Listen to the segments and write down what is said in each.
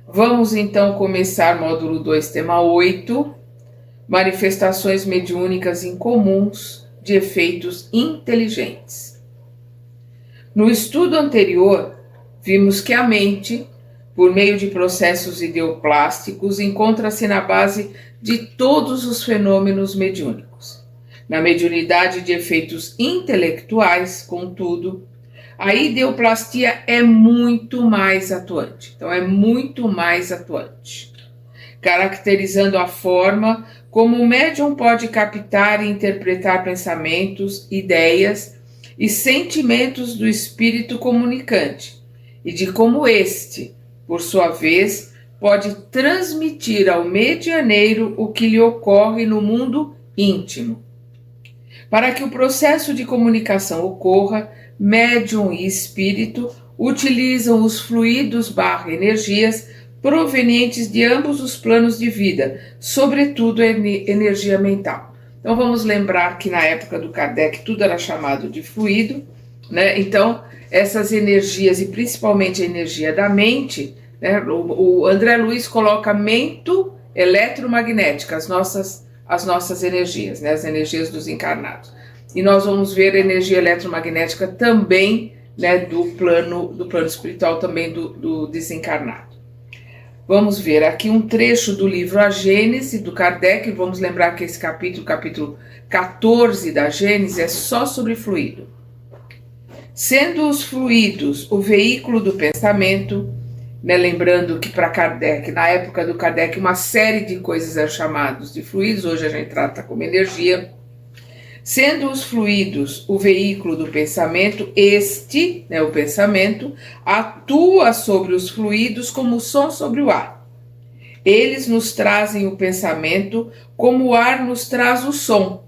Vamos então começar módulo 2, tema 8, manifestações mediúnicas incomuns de efeitos inteligentes. No estudo anterior, vimos que a mente, por meio de processos ideoplásticos, encontra-se na base de todos os fenômenos mediúnicos. Na mediunidade de efeitos intelectuais, contudo, a ideoplastia é muito mais atuante. Então, é muito mais atuante, caracterizando a forma como o médium pode captar e interpretar pensamentos, ideias e sentimentos do espírito comunicante, e de como este, por sua vez, pode transmitir ao medianeiro o que lhe ocorre no mundo íntimo. Para que o processo de comunicação ocorra, médium e espírito utilizam os fluidos / energias provenientes de ambos os planos de vida, sobretudo a energia mental. Então vamos lembrar que na época do Kardec tudo era chamado de fluido, né? Então essas energias, e principalmente a energia da mente, né? O André Luiz coloca mento eletromagnética, as nossas energias, né? As energias dos encarnados. E nós vamos ver a energia eletromagnética também, né? do plano espiritual, também do desencarnado. Vamos ver aqui um trecho do livro A Gênese, do Kardec. Vamos lembrar que esse capítulo 14 da Gênese, é só sobre fluido. Sendo os fluidos o veículo do pensamento, né, lembrando que para Kardec, na época do Kardec, uma série de coisas eram chamadas de fluidos, hoje a gente trata como energia. Sendo os fluidos o veículo do pensamento, este, né, o pensamento, atua sobre os fluidos como o som sobre o ar. Eles nos trazem o pensamento como o ar nos traz o som.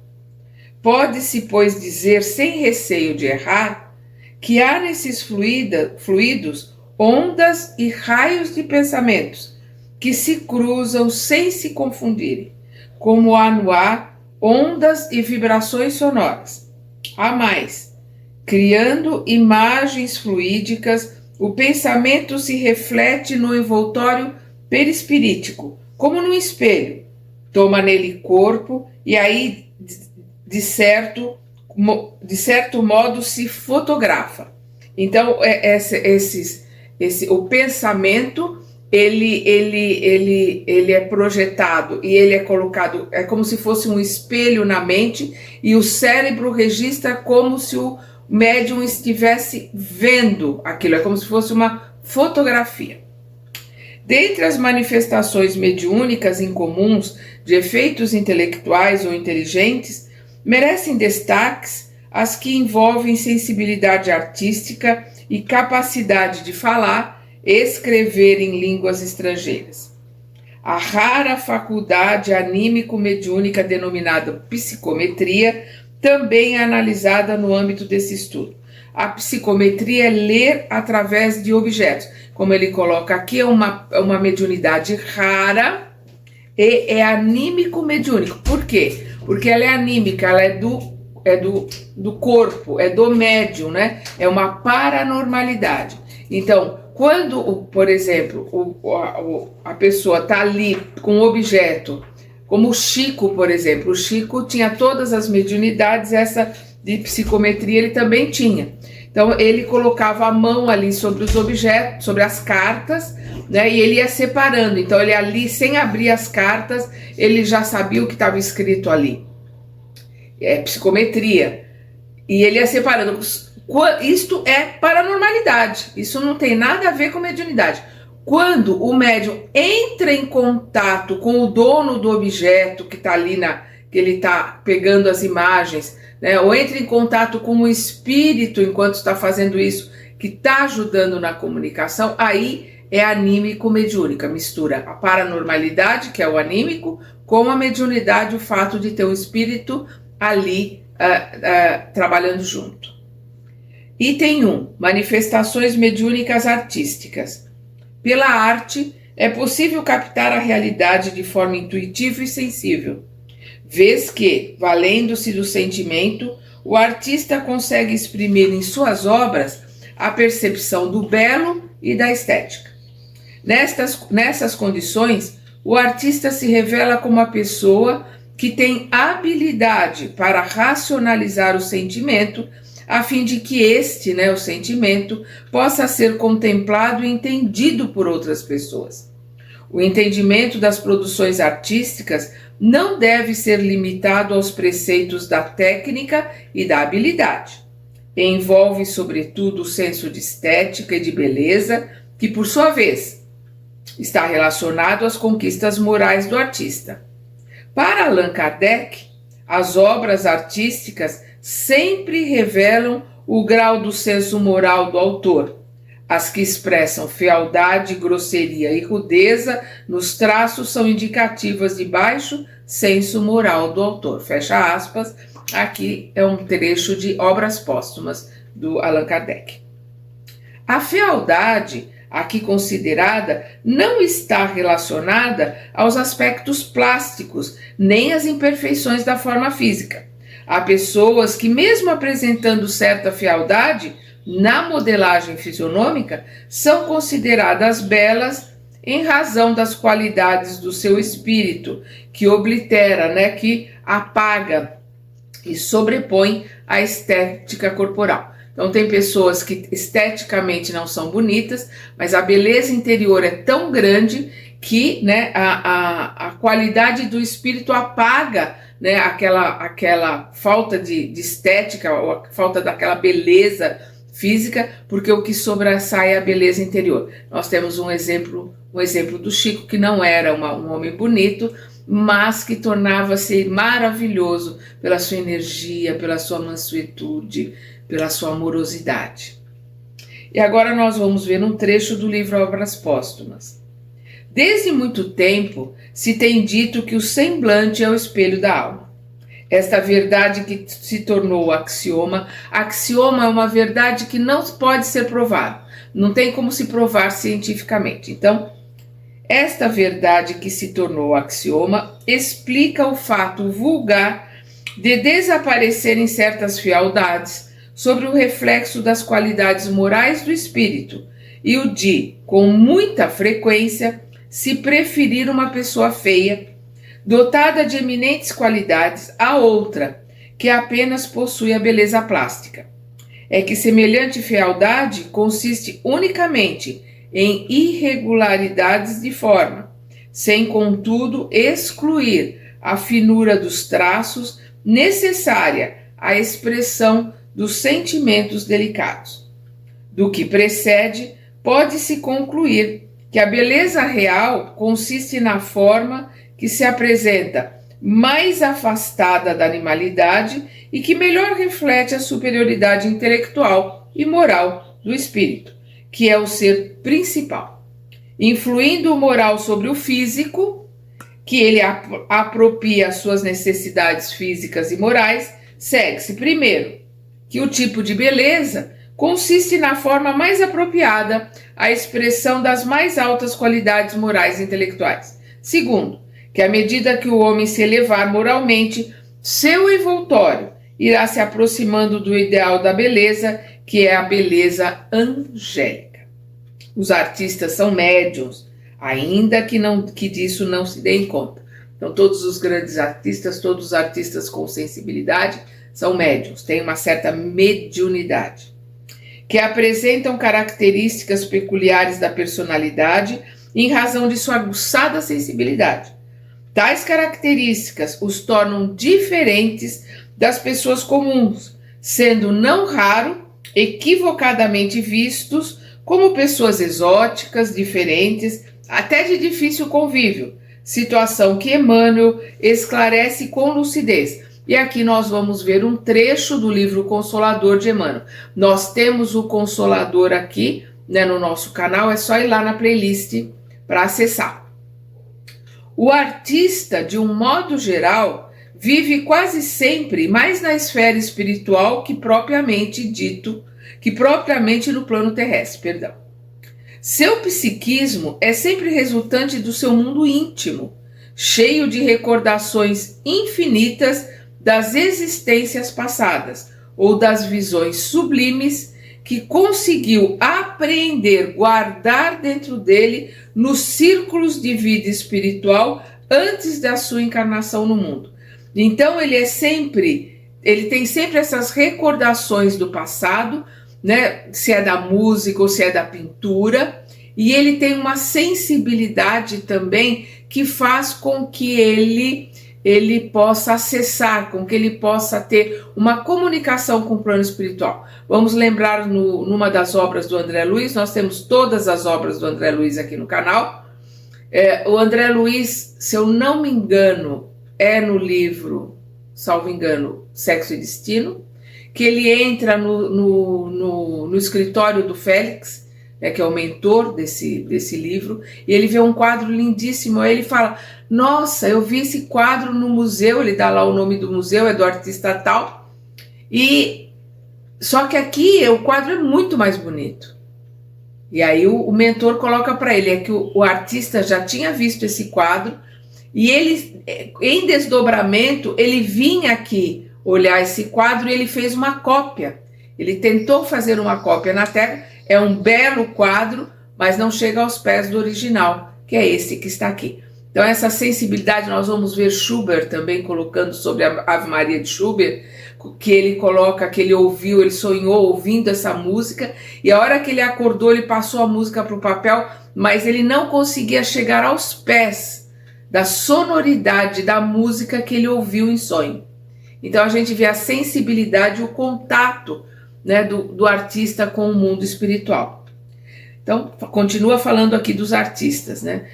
Pode-se, pois, dizer, sem receio de errar, que há nesses fluidos ondas e raios de pensamentos que se cruzam sem se confundirem, como há no ar ondas e vibrações sonoras. Há mais, criando imagens fluídicas, o pensamento se reflete no envoltório perispirítico, como num espelho. Toma nele corpo e aí, de certo modo, se fotografa. Então, o pensamento ele é projetado e ele é colocado, é como se fosse um espelho na mente, e o cérebro registra como se o médium estivesse vendo aquilo, é como se fosse uma fotografia. Dentre as manifestações mediúnicas incomuns de efeitos intelectuais ou inteligentes, merecem destaques as que envolvem sensibilidade artística e capacidade de falar, escrever em línguas estrangeiras. A rara faculdade anímico-mediúnica denominada psicometria também é analisada no âmbito desse estudo. A psicometria é ler através de objetos. Como ele coloca aqui, é uma mediunidade rara e é anímico-mediúnico. Por quê? Porque ela é anímica, ela é do corpo, é do médium, né? É uma paranormalidade. Então, quando, por exemplo, a pessoa está ali com um objeto, como o Chico, por exemplo, o Chico tinha todas as mediunidades, essa de psicometria ele também tinha. Então, ele colocava a mão ali sobre os objetos, sobre as cartas, né, e ele ia separando. Então, ele ali, sem abrir as cartas, ele já sabia o que estava escrito ali. É psicometria. E ele ia separando. Isto é paranormalidade, isso não tem nada a ver com mediunidade. Quando o médium entra em contato com o dono do objeto que está ali, que ele está pegando as imagens, né, ou entra em contato com o espírito enquanto está fazendo isso, que está ajudando na comunicação, aí é anímico-mediúnica, mistura a paranormalidade, que é o anímico, com a mediunidade, o fato de ter um espírito ali trabalhando junto. Item 1. Manifestações mediúnicas artísticas. Pela arte, é possível captar a realidade de forma intuitiva e sensível, vez que, valendo-se do sentimento, o artista consegue exprimir em suas obras a percepção do belo e da estética. Nessas condições, o artista se revela como uma pessoa que tem habilidade para racionalizar o sentimento, a fim de que o sentimento, possa ser contemplado e entendido por outras pessoas. O entendimento das produções artísticas não deve ser limitado aos preceitos da técnica e da habilidade. Envolve, sobretudo, o senso de estética e de beleza, que, por sua vez, está relacionado às conquistas morais do artista. Para Allan Kardec, as obras artísticas sempre revelam o grau do senso moral do autor. As que expressam fealdade, grosseria e rudeza nos traços são indicativas de baixo senso moral do autor. Fecha aspas. Aqui é um trecho de Obras Póstumas do Allan Kardec. A fealdade, aqui considerada, não está relacionada aos aspectos plásticos, nem às imperfeições da forma física. Há pessoas que, mesmo apresentando certa fealdade na modelagem fisionômica, são consideradas belas em razão das qualidades do seu espírito, que oblitera, que apaga e sobrepõe a estética corporal. Então tem pessoas que esteticamente não são bonitas, mas a beleza interior é tão grande que a qualidade do espírito apaga aquela falta de estética, ou a falta daquela beleza física, porque o que sobressai é a beleza interior. Nós temos um exemplo do Chico, que não era um homem bonito, mas que tornava-se maravilhoso pela sua energia, pela sua mansuetude, pela sua amorosidade. E agora nós vamos ver um trecho do livro Obras Póstumas. Desde muito tempo se tem dito que o semblante é o espelho da alma. Esta verdade que se tornou axioma é uma verdade que não pode ser provada, não tem como se provar cientificamente. Então, esta verdade que se tornou axioma explica o fato vulgar de desaparecerem certas fealdades sobre o reflexo das qualidades morais do espírito e o de, com muita frequência, se preferir uma pessoa feia, dotada de eminentes qualidades, a outra, que apenas possui a beleza plástica. É que semelhante fealdade consiste unicamente em irregularidades de forma, sem contudo excluir a finura dos traços necessária à expressão dos sentimentos delicados. Do que precede, pode-se concluir que a beleza real consiste na forma que se apresenta mais afastada da animalidade e que melhor reflete a superioridade intelectual e moral do espírito, que é o ser principal. Influindo o moral sobre o físico, que ele apropria as suas necessidades físicas e morais, segue-se, primeiro, que o tipo de beleza consiste na forma mais apropriada à expressão das mais altas qualidades morais e intelectuais. Segundo, que à medida que o homem se elevar moralmente, seu envoltório irá se aproximando do ideal da beleza, que é a beleza angélica. Os artistas são médiuns, ainda que disso não se dê conta. Então todos os grandes artistas, todos os artistas com sensibilidade são médiuns, têm uma certa mediunidade, que apresentam características peculiares da personalidade em razão de sua aguçada sensibilidade. Tais características os tornam diferentes das pessoas comuns, sendo não raro equivocadamente vistos como pessoas exóticas, diferentes, até de difícil convívio, situação que Emmanuel esclarece com lucidez. E aqui nós vamos ver um trecho do livro Consolador de Emmanuel. Nós temos o Consolador aqui, no nosso canal, é só ir lá na playlist para acessar. O artista, de um modo geral, vive quase sempre mais na esfera espiritual que propriamente no plano terrestre, Seu psiquismo é sempre resultante do seu mundo íntimo, cheio de recordações infinitas das existências passadas ou das visões sublimes que conseguiu apreender, guardar dentro dele nos círculos de vida espiritual antes da sua encarnação no mundo. Então ele tem sempre essas recordações do passado, né? Se é da música ou se é da pintura, e ele tem uma sensibilidade também que faz com que ele possa acessar, com que ele possa ter uma comunicação com o plano espiritual. Vamos lembrar numa das obras do André Luiz, nós temos todas as obras do André Luiz aqui no canal. O André Luiz, se eu não me engano, é no livro, salvo engano, Sexo e Destino, que ele entra no escritório do Félix, que é o mentor desse livro, e ele vê um quadro lindíssimo, aí ele fala, nossa, eu vi esse quadro no museu, ele dá lá o nome do museu, é do artista tal, e só que aqui o quadro é muito mais bonito. E aí o mentor coloca para ele, que o artista já tinha visto esse quadro, e ele, em desdobramento, ele vinha aqui olhar esse quadro e ele fez uma cópia. Ele tentou fazer uma cópia na Terra, é um belo quadro, mas não chega aos pés do original, que é esse que está aqui. Então essa sensibilidade, nós vamos ver Schubert também colocando sobre a Ave Maria de Schubert, que ele coloca, que ele ouviu, ele sonhou ouvindo essa música, e a hora que ele acordou, ele passou a música para o papel, mas ele não conseguia chegar aos pés da sonoridade da música que ele ouviu em sonho. Então a gente vê a sensibilidade, o contato, né, do artista com o mundo espiritual. Então, continua falando aqui dos artistas, né?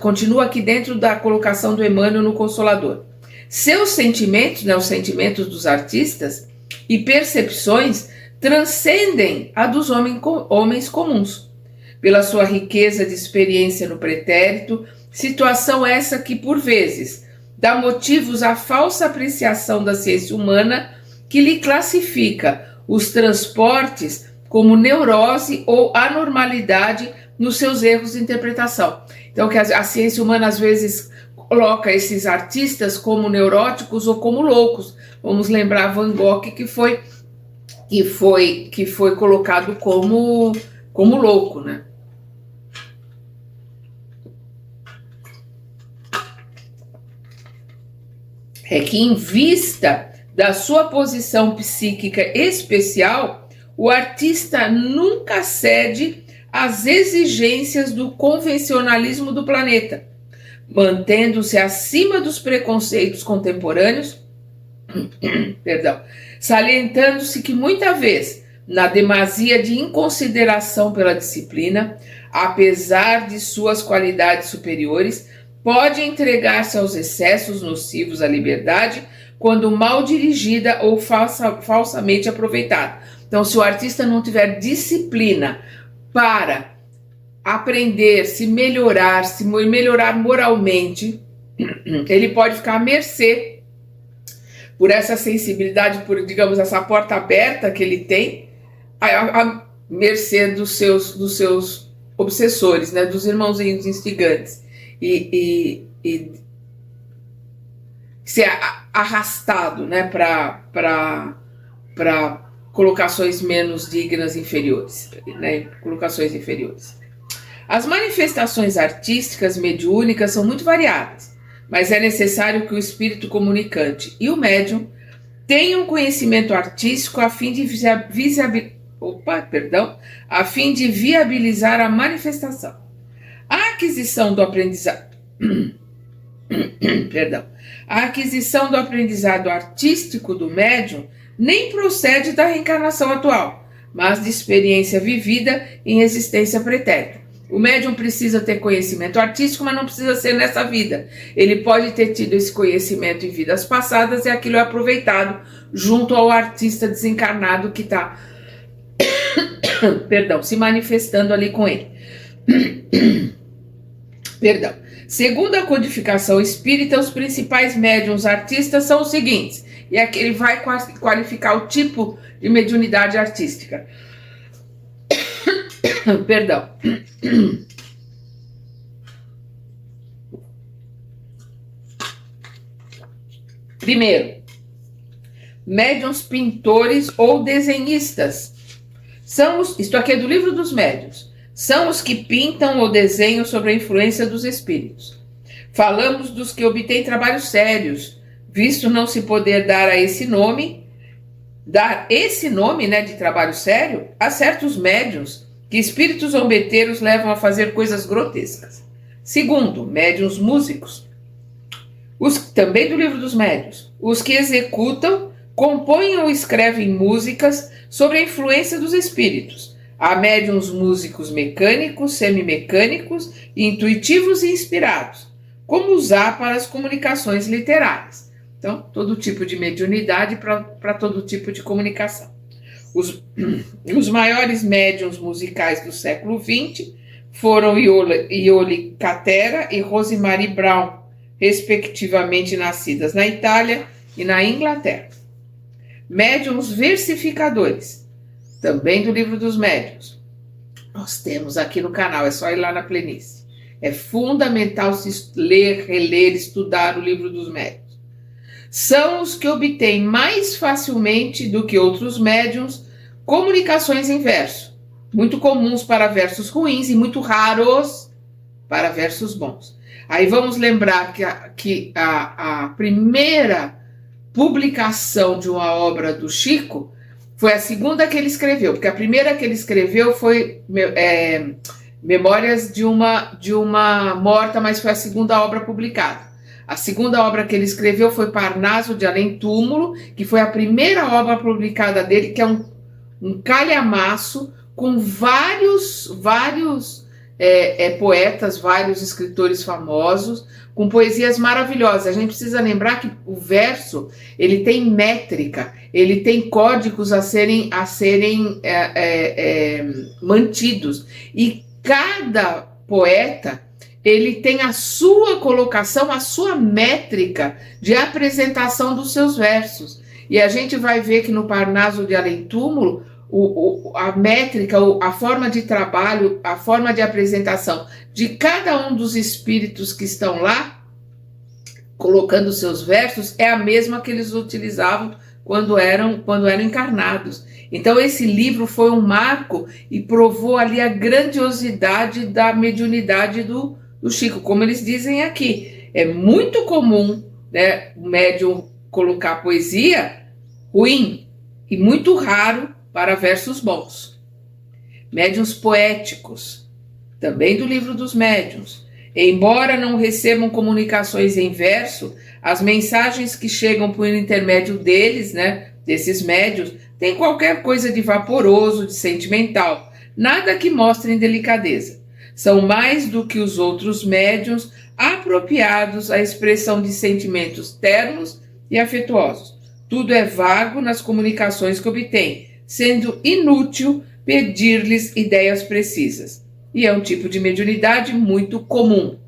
Continua aqui dentro da colocação do Emmanuel no Consolador. Seus sentimentos, né, os sentimentos dos artistas e percepções transcendem a dos homens comuns, pela sua riqueza de experiência no pretérito, situação essa que, por vezes, dá motivos à falsa apreciação da ciência humana, que lhe classifica os transportes como neurose ou anormalidade nos seus erros de interpretação. Então, que a ciência humana às vezes coloca esses artistas como neuróticos ou como loucos. Vamos lembrar Van Gogh, que foi colocado como louco, né? É que, em vista da sua posição psíquica especial, o artista nunca cede às exigências do convencionalismo do planeta, mantendo-se acima dos preconceitos contemporâneos, salientando-se que muita vez, na demasia de inconsideração pela disciplina, apesar de suas qualidades superiores, pode entregar-se aos excessos nocivos à liberdade quando mal dirigida ou falsamente aproveitada. Então, se o artista não tiver disciplina para aprender, se melhorar moralmente, ele pode ficar à mercê por essa sensibilidade, por, digamos, essa porta aberta que ele tem, à mercê dos seus obsessores, né, dos irmãozinhos instigantes, e ser arrastado, né, para colocações menos dignas, inferiores, né, colocações inferiores. As manifestações artísticas mediúnicas são muito variadas, mas é necessário que o espírito comunicante e o médium tenham conhecimento artístico a fim de viabilizar a manifestação. A aquisição do aprendizado A aquisição do aprendizado artístico do médium nem procede da reencarnação atual, mas de experiência vivida em existência pretérita. O médium precisa ter conhecimento artístico, mas não precisa ser nessa vida. Ele pode ter tido esse conhecimento em vidas passadas e aquilo é aproveitado junto ao artista desencarnado que está se manifestando ali com ele. Segundo a codificação espírita, os principais médiuns artistas são os seguintes, e aqui ele vai qualificar o tipo de mediunidade artística. Primeiro, médiuns pintores ou desenhistas, Isto aqui é do Livro dos Médiuns, são os que pintam ou desenham sobre a influência dos espíritos. Falamos dos que obtêm trabalhos sérios, visto não se poder dar esse nome, né, de trabalho sério, a certos médiuns que espíritos zombeteiros levam a fazer coisas grotescas. Segundo, médiuns músicos, também do Livro dos Médiuns, os que executam, compõem ou escrevem músicas sobre a influência dos espíritos. Há médiuns músicos mecânicos, semimecânicos, intuitivos e inspirados, como usar para as comunicações literárias. Então, todo tipo de mediunidade para todo tipo de comunicação. Os maiores médiuns musicais do século XX foram Iole Catera e Rosemary Brown, respectivamente nascidas na Itália e na Inglaterra. Médiuns versificadores, também do Livro dos Médiuns. Nós temos aqui no canal, é só ir lá na playlist. É fundamental se ler, reler, estudar o Livro dos Médiuns. São os que obtêm mais facilmente do que outros médiuns comunicações em verso, muito comuns para versos ruins e muito raros para versos bons. Aí vamos lembrar que a primeira publicação de uma obra do Chico foi a segunda que ele escreveu, porque a primeira que ele escreveu foi Memórias de uma Morta, mas foi a segunda obra publicada. A segunda obra que ele escreveu foi Parnaso de Além Túmulo, que foi a primeira obra publicada dele, que é um calhamaço com vários poetas, vários escritores famosos, com poesias maravilhosas. A gente precisa lembrar que o verso, ele tem métrica, ele tem códigos a serem mantidos. E cada poeta, ele tem a sua colocação, a sua métrica de apresentação dos seus versos. E a gente vai ver que no Parnaso de Além Túmulo, a métrica, a forma de trabalho, a forma de apresentação de cada um dos espíritos que estão lá, colocando seus versos, é a mesma que eles utilizavam quando eram encarnados. Então esse livro foi um marco e provou ali a grandiosidade da mediunidade do Chico. Como eles dizem aqui, é muito comum, né, o médium colocar poesia ruim e muito raro para versos bons. Médiuns poéticos, também do Livro dos Médiuns. Embora não recebam comunicações em verso, as mensagens que chegam por intermédio deles, né, desses médiuns, têm qualquer coisa de vaporoso, de sentimental, nada que mostrem delicadeza. São mais do que os outros médiuns apropriados à expressão de sentimentos ternos e afetuosos. Tudo é vago nas comunicações que obtêm, sendo inútil pedir-lhes ideias precisas. E é um tipo de mediunidade muito comum.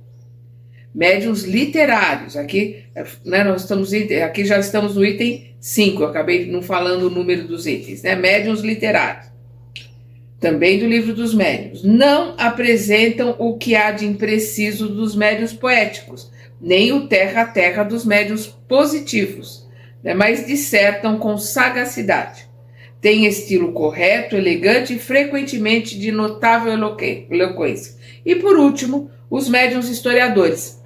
Médiuns literários, aqui, né, aqui já estamos no item 5, eu acabei não falando o número dos itens, né? Médiuns literários, também do Livro dos Médiuns, não apresentam o que há de impreciso dos médiuns poéticos, nem o terra-terra dos médiuns positivos, né, mas dissertam com sagacidade. Tem estilo correto, elegante e frequentemente de notável eloquência. E por último, os médiuns historiadores,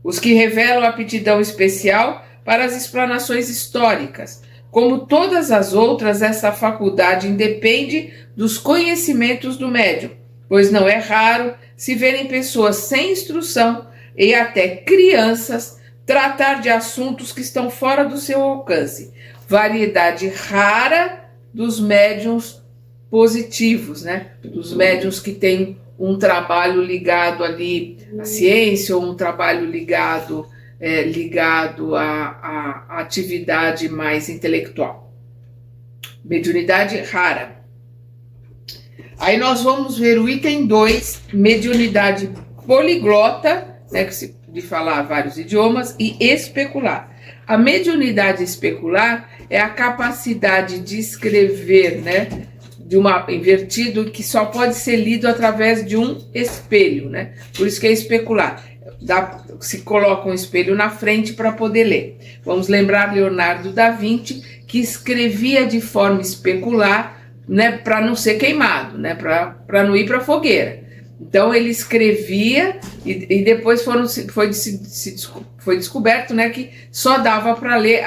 os que revelam aptidão especial para as explanações históricas. Como todas as outras, essa faculdade independe dos conhecimentos do médium, pois não é raro se verem pessoas sem instrução e até crianças tratar de assuntos que estão fora do seu alcance. Variedade rara dos médiuns positivos, né? Dos médiuns que têm um trabalho ligado ali à ciência ou um trabalho ligado à atividade mais intelectual. Mediunidade rara. Aí nós vamos ver o item 2, mediunidade poliglota, né, de falar vários idiomas, e especular. A mediunidade especular é a capacidade de escrever, né, de uma invertido que só pode ser lido através de um espelho, né? Por isso que é especular. Se coloca um espelho na frente para poder ler. Vamos lembrar Leonardo da Vinci, que escrevia de forma especular, né, para não ser queimado, né, para não ir para a fogueira. Então ele escrevia e depois foi descoberto, né, que só dava para ler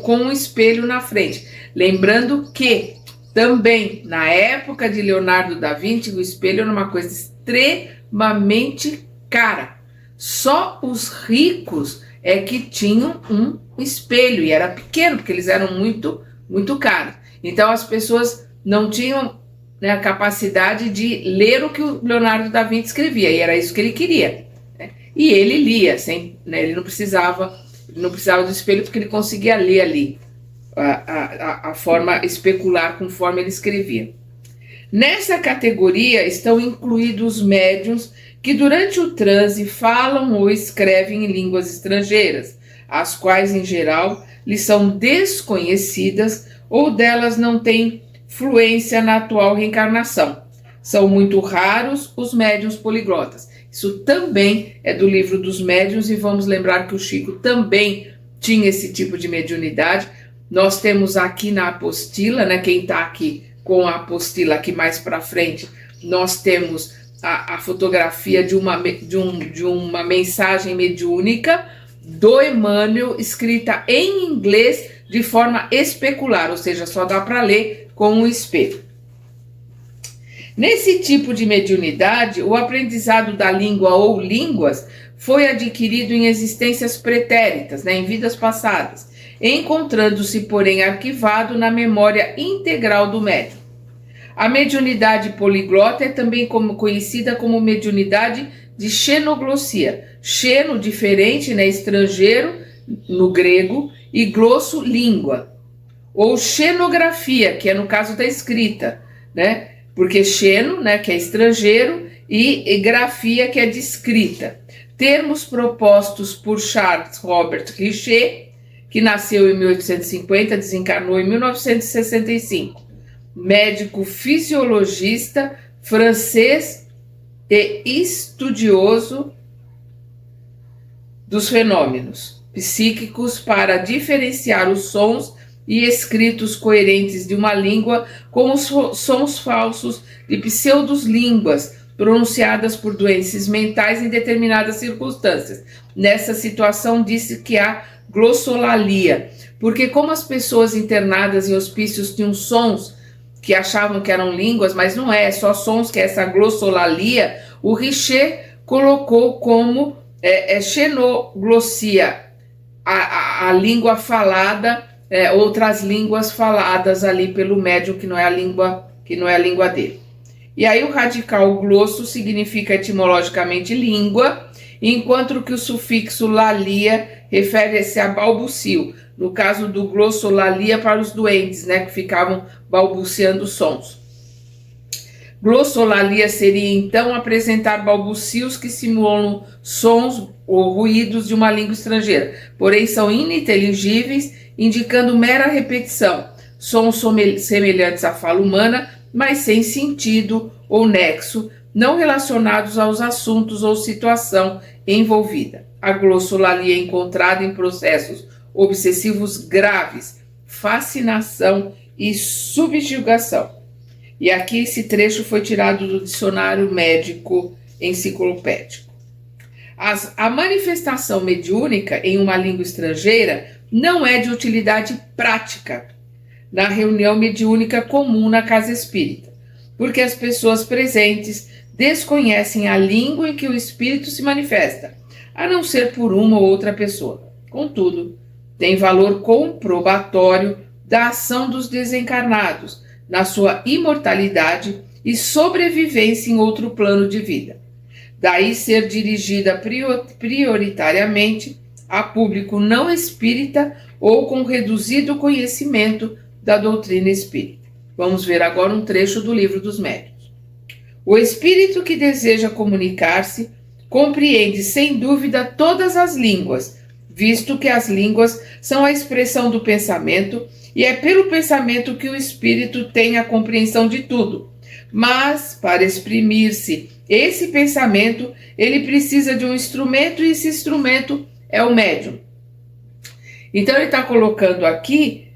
com um espelho na frente. Lembrando que também na época de Leonardo da Vinci o espelho era uma coisa extremamente cara. Só os ricos é que tinham um espelho e era pequeno porque eles eram muito caros. Então as pessoas não tinham, né, a capacidade de ler o que o Leonardo da Vinci escrevia, e era isso que ele queria, né? E ele lia, né, ele não precisava do espelho porque ele conseguia ler ali a forma especular conforme ele escrevia. Nessa categoria estão incluídos médiuns que durante o transe falam ou escrevem em línguas estrangeiras, as quais em geral lhes são desconhecidas ou delas não têm fluência na atual reencarnação. São muito raros os médiuns poliglotas. Isso também é do livro dos médiuns e vamos lembrar que o Chico também tinha esse tipo de mediunidade. Nós temos aqui na apostila, né, quem está aqui com a apostila aqui mais para frente, nós temos a fotografia de uma mensagem mediúnica do Emmanuel escrita em inglês de forma especular, ou seja, só dá para ler com um espelho. Nesse tipo de mediunidade, o aprendizado da língua ou línguas foi adquirido em existências pretéritas, né, em vidas passadas, encontrando-se, porém, arquivado na memória integral do médium. A mediunidade poliglota é também conhecida como mediunidade de xenoglossia. Xeno, diferente, né, estrangeiro, no grego, e glosso, língua. Ou xenografia, que é no caso da escrita, né? Porque xeno, né, que é estrangeiro, e grafia, que é de escrita. Termos propostos por Charles Robert Richer, que nasceu em 1850, desencarnou em 1965. Médico fisiologista francês e estudioso dos fenômenos psíquicos para diferenciar os sons e escritos coerentes de uma língua com os sons falsos de pseudolínguas pronunciadas por doentes mentais em determinadas circunstâncias. Nessa situação disse que há glossolalia, porque como as pessoas internadas em hospícios tinham sons que achavam que eram línguas, mas não é só sons, que é essa glossolalia, o Richer colocou como xenoglossia, a língua falada, outras línguas faladas ali pelo médium que não é a língua dele. E aí o radical glosso significa etimologicamente língua, enquanto que o sufixo lalia refere-se a balbucio, no caso do glossolalia para os doentes, né, que ficavam balbuciando sons. Glossolalia seria então apresentar balbucios que simulam sons ou ruídos de uma língua estrangeira, porém são ininteligíveis, indicando mera repetição, sons semelhantes à fala humana, mas sem sentido ou nexo, não relacionados aos assuntos ou situação envolvida. A glossolalia é encontrada em processos obsessivos graves, fascinação e subjugação. E aqui esse trecho foi tirado do dicionário médico enciclopédico. A manifestação mediúnica em uma língua estrangeira não é de utilidade prática na reunião mediúnica comum na casa espírita, porque as pessoas presentes desconhecem a língua em que o espírito se manifesta, a não ser por uma ou outra pessoa. Contudo, tem valor comprobatório da ação dos desencarnados na sua imortalidade e sobrevivência em outro plano de vida. Daí ser dirigida prioritariamente a público não espírita ou com reduzido conhecimento da doutrina espírita. Vamos ver agora um trecho do Livro dos Médiuns. O espírito que deseja comunicar-se compreende sem dúvida todas as línguas, visto que as línguas são a expressão do pensamento e é pelo pensamento que o espírito tem a compreensão de tudo. Mas, para exprimir-se esse pensamento, ele precisa de um instrumento e esse instrumento é o médium. Então ele está colocando aqui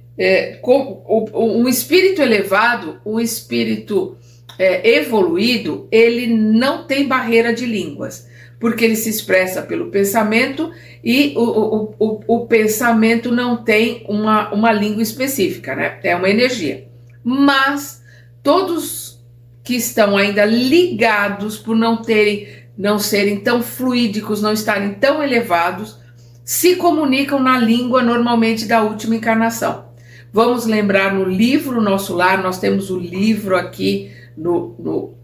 um espírito elevado, um espírito evoluído, ele não tem barreira de línguas, porque ele se expressa pelo pensamento e o pensamento não tem uma língua específica, né? É uma energia. Mas todos que estão ainda ligados por não serem tão fluídicos, não estarem tão elevados, se comunicam na língua normalmente da última encarnação. Vamos lembrar no livro Nosso Lar, nós temos o livro aqui no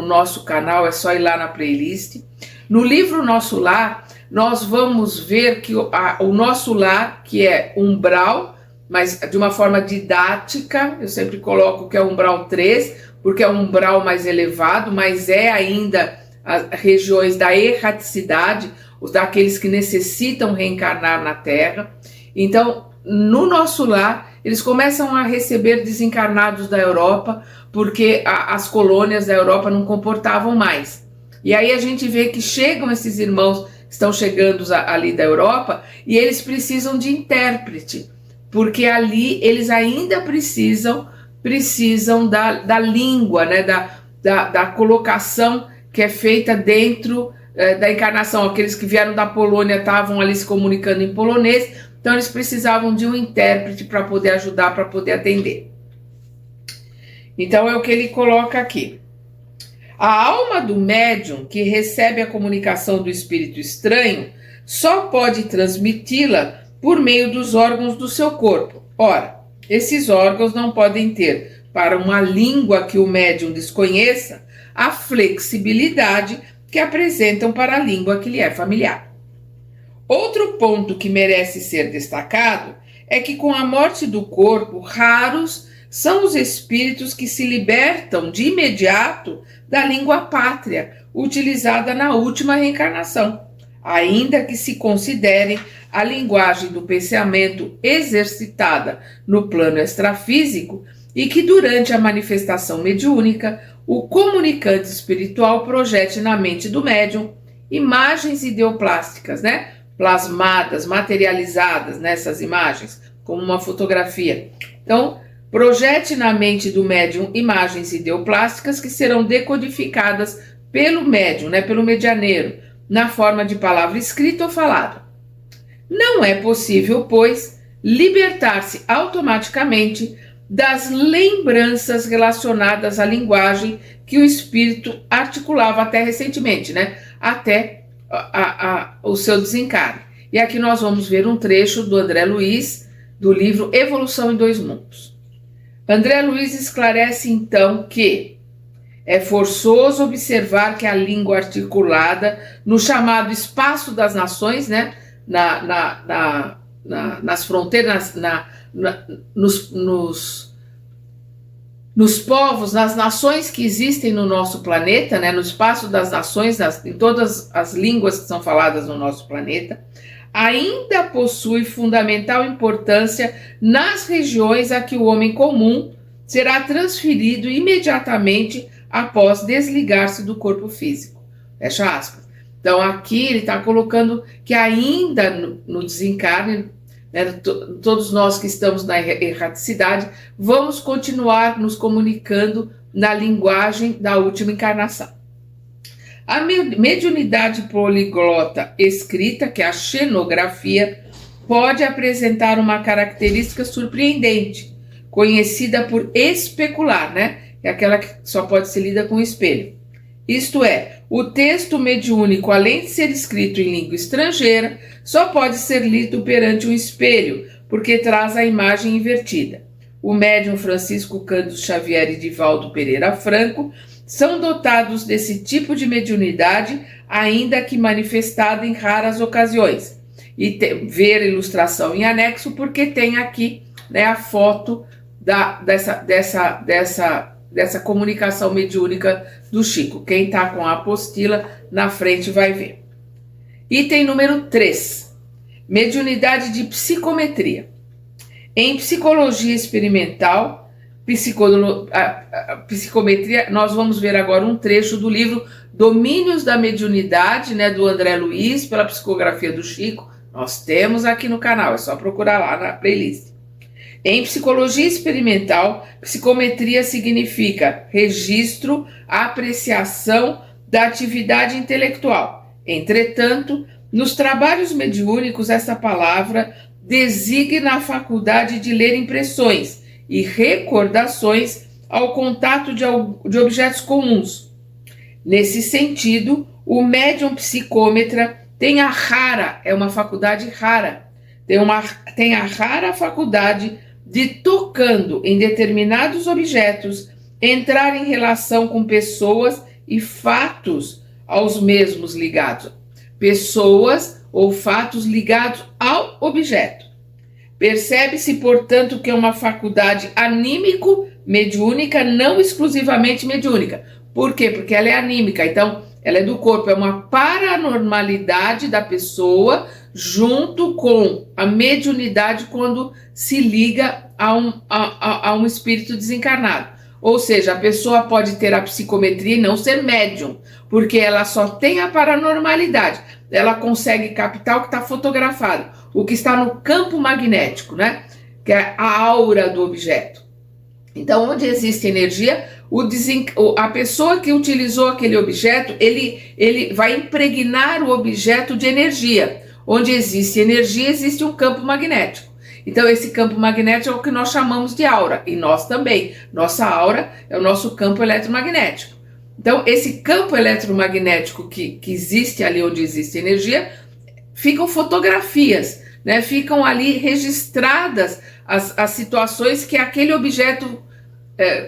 nosso canal, é só ir lá na playlist. No livro Nosso Lar, nós vamos ver que o nosso lar, que é umbral, mas de uma forma didática, eu sempre coloco que é umbral 3, porque é um umbral mais elevado, mas é ainda as regiões da erraticidade, os daqueles que necessitam reencarnar na Terra. Então, no nosso lar, eles começam a receber desencarnados da Europa, porque as colônias da Europa não comportavam mais. E aí a gente vê que chegam esses irmãos que estão chegando ali da Europa e eles precisam de intérprete, porque ali eles ainda precisam da língua, né, da colocação que é feita dentro da encarnação. Aqueles que vieram da Polônia estavam ali se comunicando em polonês, então eles precisavam de um intérprete para poder ajudar, para poder atender. Então é o que ele coloca aqui. A alma do médium que recebe a comunicação do espírito estranho só pode transmiti-la por meio dos órgãos do seu corpo. Ora, esses órgãos não podem ter, para uma língua que o médium desconheça, a flexibilidade que apresentam para a língua que lhe é familiar. Outro ponto que merece ser destacado é que com a morte do corpo, raros são os espíritos que se libertam de imediato da língua pátria, utilizada na última reencarnação, ainda que se considerem a linguagem do pensamento exercitada no plano extrafísico e que durante a manifestação mediúnica o comunicante espiritual projete na mente do médium imagens ideoplásticas, né? Plasmadas, materializadas nessas imagens, como uma fotografia. Então, projete na mente do médium imagens ideoplásticas que serão decodificadas pelo médium, né, pelo medianeiro, na forma de palavra escrita ou falada. Não é possível, pois, libertar-se automaticamente das lembranças relacionadas à linguagem que o espírito articulava até recentemente, né, até o seu desencarne. E aqui nós vamos ver um trecho do André Luiz, do livro Evolução em Dois Mundos. André Luiz esclarece então que é forçoso observar que a língua articulada no chamado espaço das nações, né, nas fronteiras, nos povos, nas nações que existem no nosso planeta, né, no espaço das nações, em todas as línguas que são faladas no nosso planeta, ainda possui fundamental importância nas regiões a que o homem comum será transferido imediatamente após desligar-se do corpo físico. Fecha aspas. Então aqui ele está colocando que ainda no desencarne, né, todos nós que estamos na erraticidade, vamos continuar nos comunicando na linguagem da última encarnação. A mediunidade poliglota escrita, que é a xenografia, pode apresentar uma característica surpreendente, conhecida por especular, né? É aquela que só pode ser lida com espelho. Isto é, o texto mediúnico, além de ser escrito em língua estrangeira, só pode ser lido perante um espelho, porque traz a imagem invertida. O médium Francisco Cândido Xavier e Divaldo Pereira Franco são dotados desse tipo de mediunidade, ainda que manifestada em raras ocasiões. E ver a ilustração em anexo, porque tem aqui, né, a foto dessa comunicação mediúnica do Chico. Quem está com a apostila na frente vai ver. Item número 3. Mediunidade de psicometria. Em psicologia experimental, psicometria, nós vamos ver agora um trecho do livro Domínios da Mediunidade, né, do André Luiz, pela psicografia do Chico. Nós temos aqui no canal, é só procurar lá na playlist. Em psicologia experimental, psicometria significa registro, apreciação da atividade intelectual. Entretanto, nos trabalhos mediúnicos, essa palavra designa a faculdade de ler impressões e recordações ao contato de objetos comuns. Nesse sentido, o médium psicômetra tem a rara, é uma faculdade rara, tem a rara faculdade de, tocando em determinados objetos, entrar em relação com pessoas e fatos aos mesmos ligados. Pessoas ou fatos ligados ao objeto. Percebe-se, portanto, que é uma faculdade anímico-mediúnica, não exclusivamente mediúnica. Por quê? Porque ela é anímica, então ela é do corpo, é uma paranormalidade da pessoa junto com a mediunidade quando se liga a um espírito desencarnado. Ou seja, a pessoa pode ter a psicometria e não ser médium, porque ela só tem a paranormalidade. Ela consegue captar o que está fotografado, o que está no campo magnético, né? Que é a aura do objeto. Então, onde existe energia, a pessoa que utilizou aquele objeto, ele vai impregnar o objeto de energia. Onde existe energia, existe um campo magnético. Então, esse campo magnético é o que nós chamamos de aura, e nós também. Nossa aura é o nosso campo eletromagnético. Então, esse campo eletromagnético que existe ali onde existe energia, ficam fotografias, né? Ficam ali registradas as situações que aquele objeto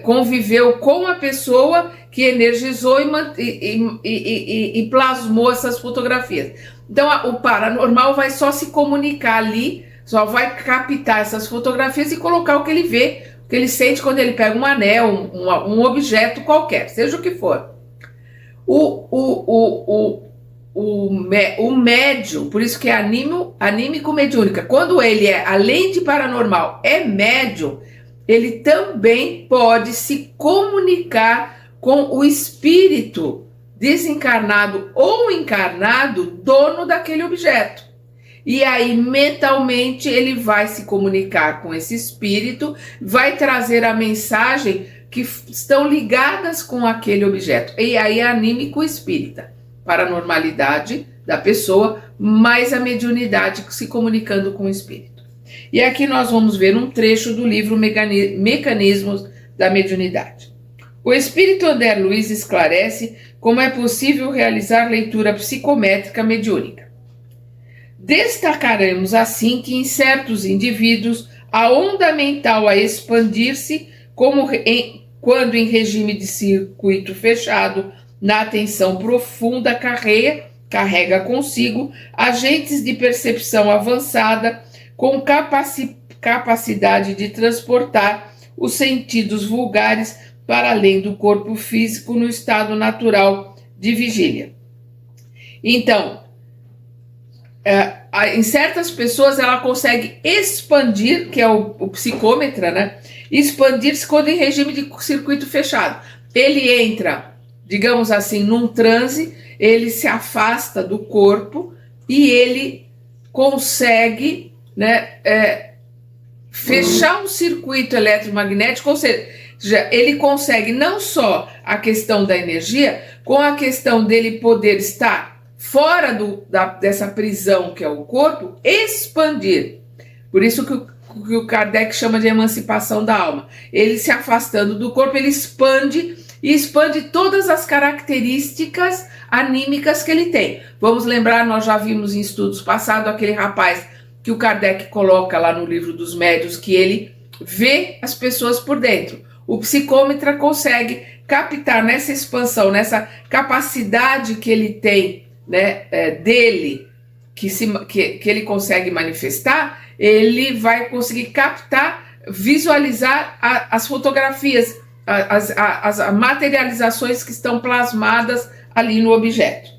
conviveu com a pessoa que energizou e plasmou essas fotografias. Então, o paranormal vai só se comunicar ali, só vai captar essas fotografias e colocar o que ele vê, o que ele sente quando ele pega um anel, um objeto qualquer, seja o que for. O médium, por isso que é anímico-mediúnica, quando ele é, além de paranormal, é médium, ele também pode se comunicar com o espírito desencarnado ou encarnado, dono daquele objeto. E aí, mentalmente, ele vai se comunicar com esse espírito, vai trazer a mensagem que estão ligadas com aquele objeto. E aí, anímico espírita, paranormalidade da pessoa, mais a mediunidade se comunicando com o espírito. E aqui nós vamos ver um trecho do livro Mecanismos da Mediunidade. O espírito André Luiz esclarece como é possível realizar leitura psicométrica mediúnica. Destacaremos assim que em certos indivíduos a onda mental a expandir-se, quando em regime de circuito fechado, na atenção profunda carrega consigo agentes de percepção avançada com capacidade de transportar os sentidos vulgares para além do corpo físico no estado natural de vigília. Então, em certas pessoas ela consegue expandir, que é o psicômetra, né? Expandir-se quando em regime de circuito fechado. Ele entra, digamos assim, num transe, ele se afasta do corpo e ele consegue, né, fechar um circuito eletromagnético, ou seja, ele consegue não só a questão da energia, com a questão dele poder estar fora dessa prisão que é o corpo, expandir. Por isso que o Kardec chama de emancipação da alma. Ele se afastando do corpo, ele expande e expande todas as características anímicas que ele tem. Vamos lembrar, nós já vimos em estudos passados aquele rapaz que o Kardec coloca lá no livro dos médiuns, que ele vê as pessoas por dentro. O psicômetra consegue captar nessa expansão, nessa capacidade que ele tem, né, dele, que ele consegue manifestar, ele vai conseguir captar, visualizar as fotografias, as materializações que estão plasmadas ali no objeto.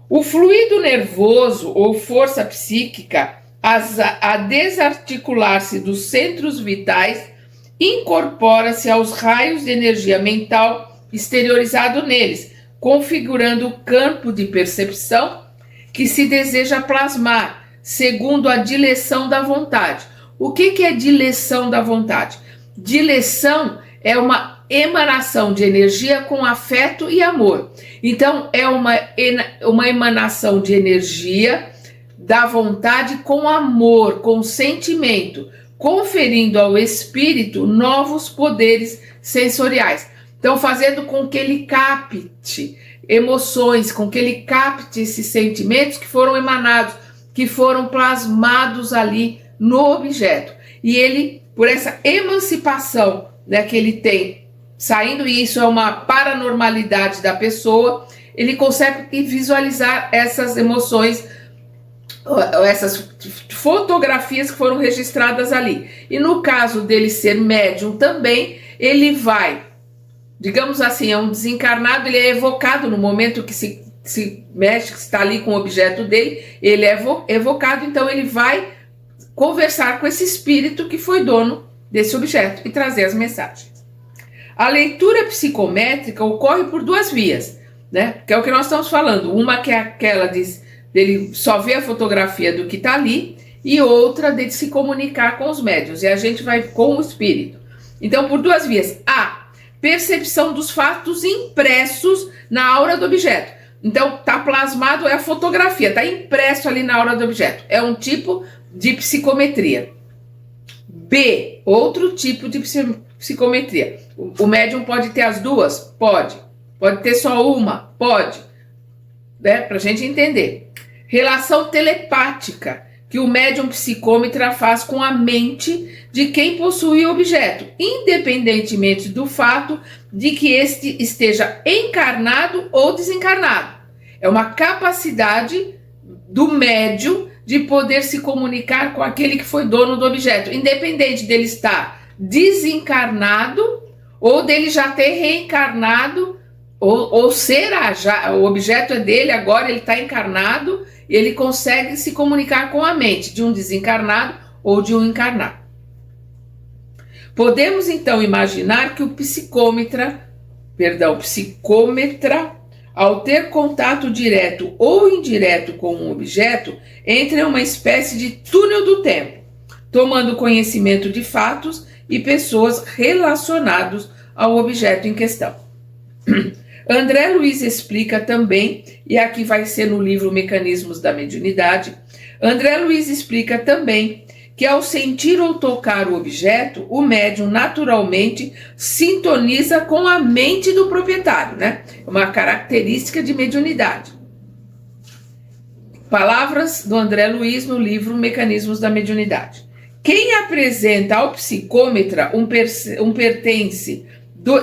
O fluido nervoso ou força psíquica, a desarticular-se dos centros vitais, incorpora-se aos raios de energia mental exteriorizado neles, configurando o campo de percepção que se deseja plasmar, segundo a direção da vontade. O que é dileção da vontade? Dileção é uma emanação de energia com afeto e amor. Então, é uma emanação de energia da vontade com amor, com sentimento, conferindo ao espírito novos poderes sensoriais. Então, fazendo com que ele capte emoções, com que ele capte esses sentimentos que foram emanados, que foram plasmados ali no objeto. E ele, por essa emancipação, né, que ele tem, saindo, e isso é uma paranormalidade da pessoa, ele consegue visualizar essas emoções, essas fotografias que foram registradas ali. E no caso dele ser médium também, ele vai, digamos assim, é um desencarnado, ele é evocado no momento que se mexe, que está ali com o objeto dele, ele é evocado, então ele vai conversar com esse espírito que foi dono desse objeto e trazer as mensagens. A leitura psicométrica ocorre por duas vias, né? Que é o que nós estamos falando. Uma que é aquela dele só ver a fotografia do que está ali, e outra de se comunicar com os médiuns, e a gente vai com o espírito. Então, por duas vias. A percepção dos fatos impressos na aura do objeto. Então, está plasmado, é a fotografia, está impresso ali na aura do objeto. É um tipo de psicometria. B, outro tipo de psicometria. O médium pode ter as duas? Pode. Pode ter só uma? Pode. Né? Para a gente entender. Relação telepática que o médium psicômetra faz com a mente de quem possui o objeto, independentemente do fato de que este esteja encarnado ou desencarnado. É uma capacidade do médium de poder se comunicar com aquele que foi dono do objeto, independente dele estar desencarnado ou dele já ter reencarnado, ou será já, o objeto é dele, agora ele está encarnado e ele consegue se comunicar com a mente de um desencarnado ou de um encarnado. Podemos então imaginar que o psicômetra, ao ter contato direto ou indireto com um objeto, entra em uma espécie de túnel do tempo, tomando conhecimento de fatos e pessoas relacionados ao objeto em questão. André Luiz explica também, e aqui vai ser no livro Mecanismos da Mediunidade, André Luiz explica também que ao sentir ou tocar o objeto, o médium naturalmente sintoniza com a mente do proprietário, né? Uma característica de mediunidade. Palavras do André Luiz no livro Mecanismos da Mediunidade. Quem apresenta ao psicômetra um pertence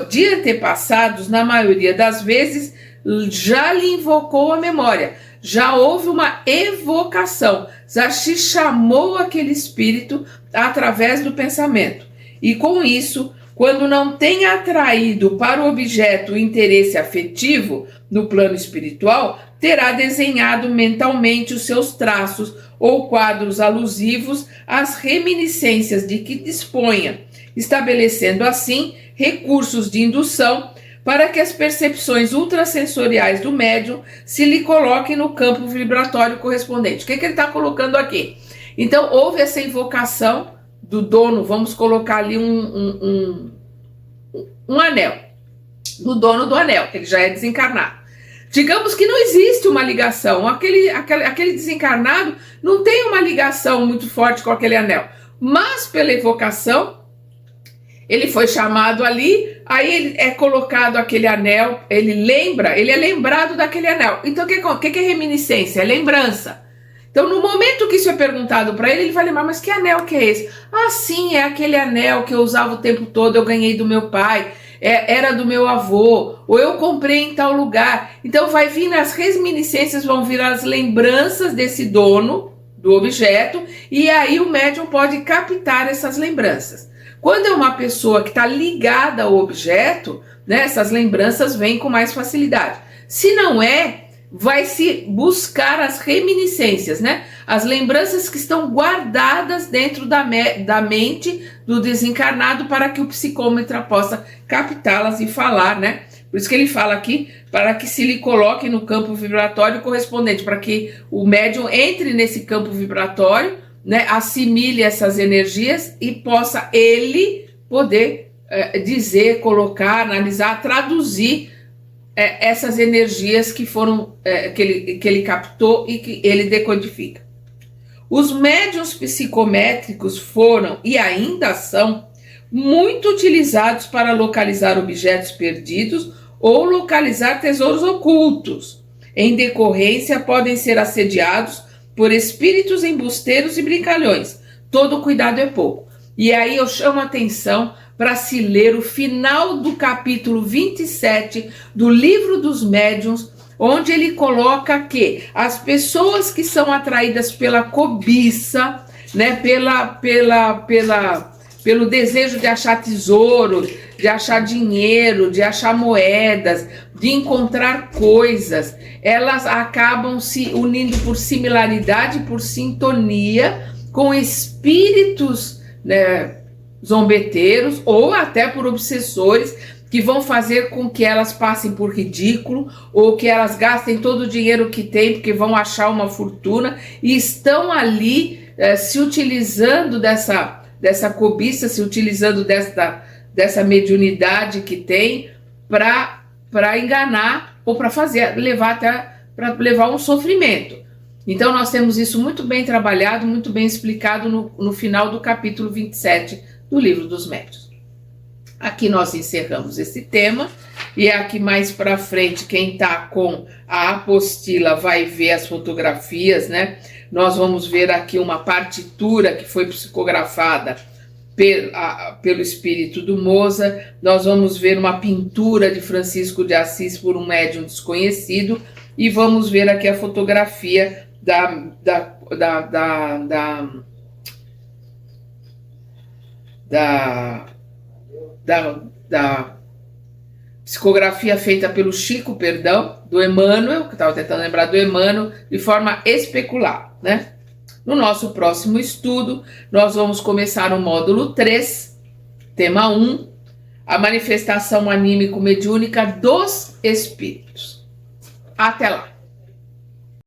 de antepassados, na maioria das vezes, já lhe invocou a memória, já houve uma evocação, já se chamou aquele espírito através do pensamento. E com isso, quando não tem atraído para o objeto o interesse afetivo no plano espiritual, terá desenhado mentalmente os seus traços ou quadros alusivos às reminiscências de que disponha, estabelecendo assim recursos de indução para que as percepções ultrassensoriais do médium se lhe coloquem no campo vibratório correspondente. O que ele está colocando aqui? Então, houve essa invocação do dono, vamos colocar ali um anel, do dono do anel, que ele já é desencarnado. Digamos que não existe uma ligação, aquele desencarnado não tem uma ligação muito forte com aquele anel, mas pela evocação, ele foi chamado ali, aí ele é colocado aquele anel, ele é lembrado daquele anel. Então, o que é reminiscência? É lembrança. Então, no momento que isso é perguntado para ele vai lembrar, mas que anel que é esse? Ah, sim, é aquele anel que eu usava o tempo todo, eu ganhei do meu pai, era do meu avô, ou eu comprei em tal lugar. Então, vai vir as reminiscências, vão vir as lembranças desse dono do objeto, e aí o médium pode captar essas lembranças. Quando é uma pessoa que está ligada ao objeto, né, essas lembranças vêm com mais facilidade. Se não é, vai se buscar as reminiscências, né? As lembranças que estão guardadas dentro da mente do desencarnado para que o psicômetra possa captá-las e falar, né? Por isso que ele fala aqui, para que se lhe coloque no campo vibratório correspondente, para que o médium entre nesse campo vibratório, né, assimile essas energias e possa ele poder dizer, colocar, analisar, traduzir essas energias que foram que ele captou e que ele decodifica. Os médiuns psicométricos foram e ainda são muito utilizados para localizar objetos perdidos ou localizar tesouros ocultos. Em decorrência, podem ser assediados por espíritos embusteiros e brincalhões. Todo cuidado é pouco. E aí eu chamo a atenção para se ler o final do capítulo 27 do Livro dos Médiuns, onde ele coloca que as pessoas que são atraídas pela cobiça, né, pelo desejo de achar tesouro, de achar dinheiro, de achar moedas, de encontrar coisas, elas acabam se unindo por similaridade, por sintonia com espíritos, né, zombeteiros ou até por obsessores que vão fazer com que elas passem por ridículo ou que elas gastem todo o dinheiro que têm porque vão achar uma fortuna e estão ali se utilizando dessa cobiça, se utilizando dessa mediunidade que tem para enganar ou para levar um sofrimento. Então nós temos isso muito bem trabalhado, muito bem explicado no final do capítulo 27 do Livro dos Médiuns. Aqui nós encerramos esse tema e aqui mais para frente quem está com a apostila vai ver as fotografias, né? Nós vamos ver aqui uma partitura que foi psicografada pelo espírito do Mozart. Nós vamos ver uma pintura de Francisco de Assis por um médium desconhecido e vamos ver aqui a fotografia da psicografia feita pelo Chico, do Emmanuel, que estava tentando lembrar do Emmanuel, de forma especular, né? No nosso próximo estudo, nós vamos começar o módulo 3, tema 1, a manifestação anímico-mediúnica dos espíritos. Até lá!